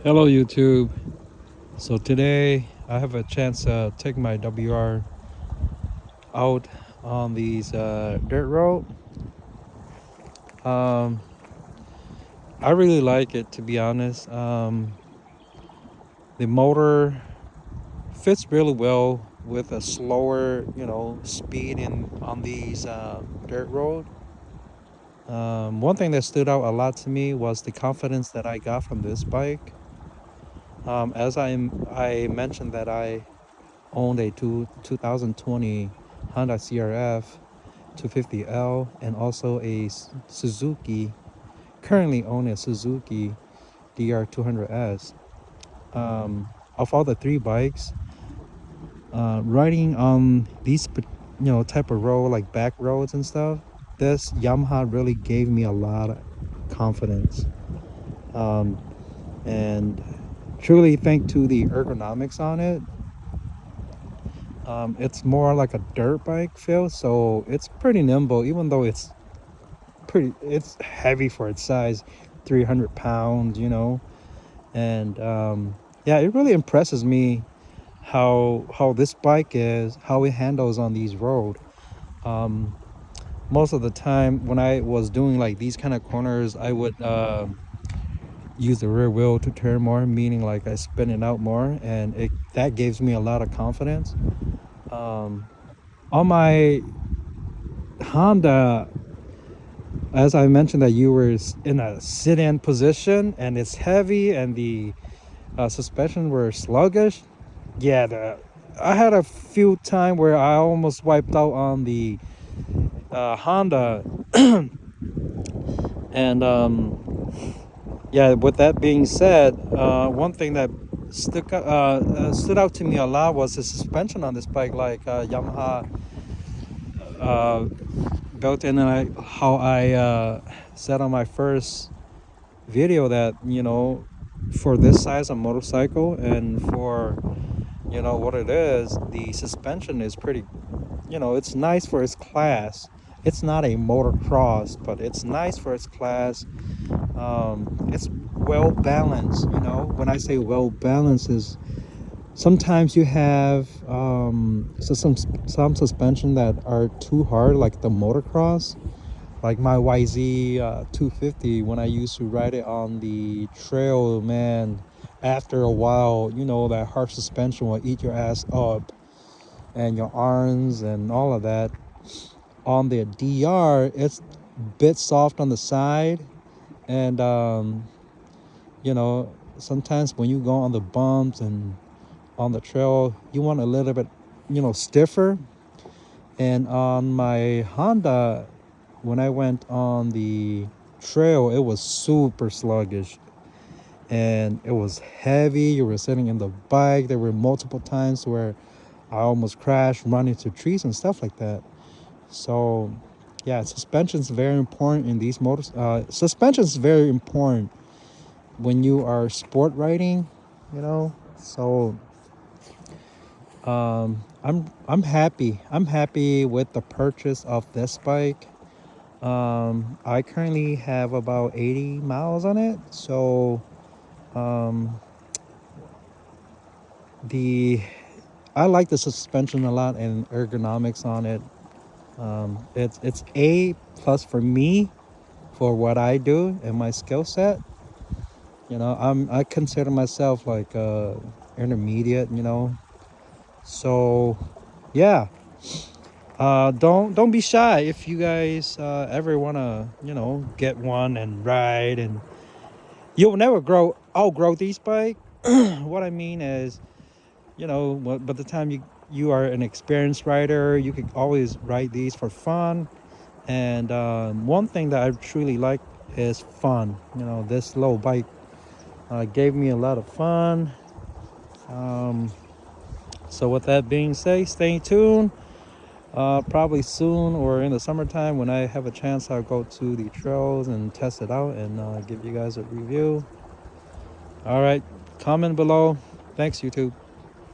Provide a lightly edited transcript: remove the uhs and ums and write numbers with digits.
Hello YouTube. So today I have a chance to take my WR out on these dirt road. Um, I really like it, to be honest. The motor fits really well with a slower, speed in on these dirt road. One thing that stood out a lot to me was the confidence that I got from this bike. As I mentioned that I owned a 2020 Honda CRF 250L and also a Suzuki, currently own a Suzuki DR200S. Of all the three bikes, riding on these type of road like back roads and stuff, this Yamaha really gave me a lot of confidence. Um, and truly thank to the ergonomics on it. It's more like a dirt bike feel, so it's pretty nimble, even though it's heavy for its size, 300 pounds, and yeah, it really impresses me how this bike is, how it handles on these road. Um, Most of the time when I was doing like these kind of corners, I would use the rear wheel to turn more, meaning like I spin it out more, and it that gives me a lot of confidence. Um, on my Honda, as I mentioned, that you were in a sit-in position and it's heavy and the suspension were sluggish. Yeah, I had a few time where I almost wiped out on the Honda, and yeah. With that being said, one thing that stood out to me a lot was the suspension on this bike, like Yamaha uh, built in, and how I said on my first video that for this size of motorcycle and for what it is, the suspension is pretty, it's nice for its class. It's not a motocross, but it's nice for its class. It's well balanced. When I say well balanced, is sometimes you have some suspension that are too hard, like the motocross, like my YZ 250. When I used to ride it on the trail, man, after a while, that hard suspension will eat your ass up and your arms and all of that. On the DR, it's a bit soft on the side, and sometimes when you go on the bumps and on the trail, you want a little bit stiffer. And on my Honda, when I went on the trail, it was super sluggish and it was heavy. You were sitting in the bike. There were multiple times where I almost crashed, run into trees and stuff like that. So yeah, suspension is very important in these motors. Suspension is very important when you are sport riding, So I'm happy. I'm happy with the purchase of this bike. I currently have about 80 miles on it. So um, the I like the suspension a lot and ergonomics on it. It's A plus for me for what I do and my skill set. I consider myself like intermediate. So yeah. Don't be shy if you guys ever wanna get one and ride, and you'll never outgrow these bike. What I mean is, by the time you are an experienced rider, you can always ride these for fun. And one thing that I truly like is fun. This little bike gave me a lot of fun. Um, so with that being said, stay tuned. Probably soon or in the summertime when I have a chance, I'll go to the trails and test it out and give you guys a review. All right, comment below. Thanks, YouTube.